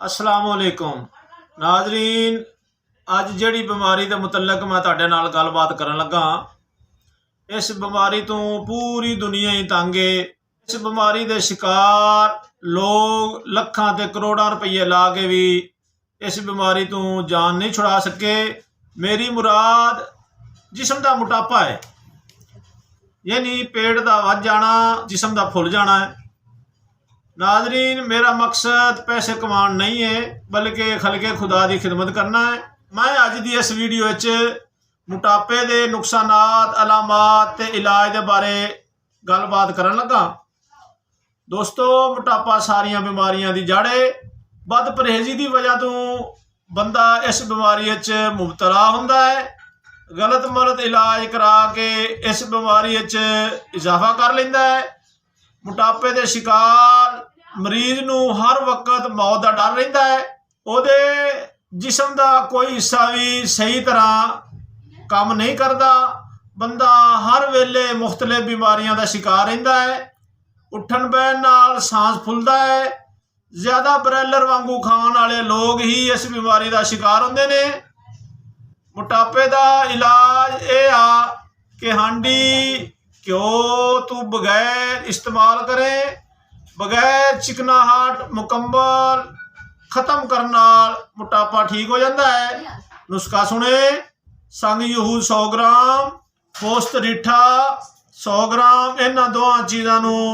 असलामुअलैकुम नाजरीन, अज जिहड़ी बीमारी के मुतलक मैं तुहाडे नाल गलबात करन लगा। इस बीमारी तो पूरी दुनिया ही तंग है। इस बीमारी के शिकार लोग लखां ते करोड़ां रुपये ला के भी इस बीमारी तो जान नहीं छुड़ा सके। मेरी मुराद जिस्म का मोटापा है, यानी पेट का वध जाना, जिस्म का फुल जाना है। नाजरीन, मेरा मकसद पैसे कमाना नहीं है, बल्कि खलके खुदा की खिदमत करना है। मैं अज की इस वीडियो मोटापे के नुकसानात, अलामात ते इलाज के बारे गलबात करन लगा। दोस्तों, मोटापा सारिया बीमारियां की जड़ है। बद परहेजी की वजह तो बंदा इस बीमारी मुबतला होंदा है। गलत मलत इलाज करा के इस बीमारी इजाफा कर लेंदा है। मोटापे के शिकार मरीज नूं हर वक्त मौत का डर रहिंदा है। उहदे जिस्म का कोई हिस्सा भी सही तरह काम नहीं करता। बंदा हर वेले मुख्तलिफ बीमारियों का शिकार रहिंदा है। उठन बैठन नाल सांस फुलदा है। ज़्यादा ब्रैलर वांगू खाण वाले लोग ही इस बीमारी का शिकार होंदे ने। मोटापे का इलाज यह आ कि हांडी घ्यो तू बगैर इस्तेमाल करें, बगैर चिकनाहट मुकम्मल खत्म करने नाल मोटापा ठीक हो जाता है। नुस्खा सुने। संग यूहूद 100 ग्राम, पोस्त रीठा 100 ग्राम, इन्हां दोवां चीज़ों नूं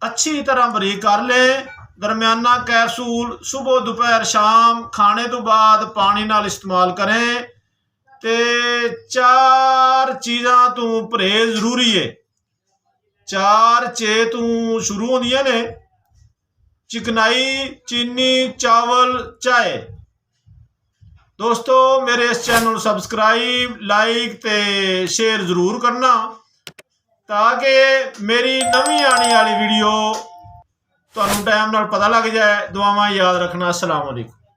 अच्छी तरह बरीक कर लें। दरमियाना कैप्सूल सुबह दोपहर शाम खाने तो बाद पानी नाल इस्तेमाल करें। ते 4 चीज़ां तो परहेज जरूरी है। 4 चे तो शुरू होंदियां ने: चिकनाई, चीनी, चावल, चाय। दोस्तों, मेरे इस चैनल सब्सक्राइब, लाइक ते शेयर जरूर करना, ताकि मेरी नवी आने वाली वीडियो तुहानूं टाइम नाल पता लग जाए। दुआवां याद रखना। अस्सलाम वालेकुम।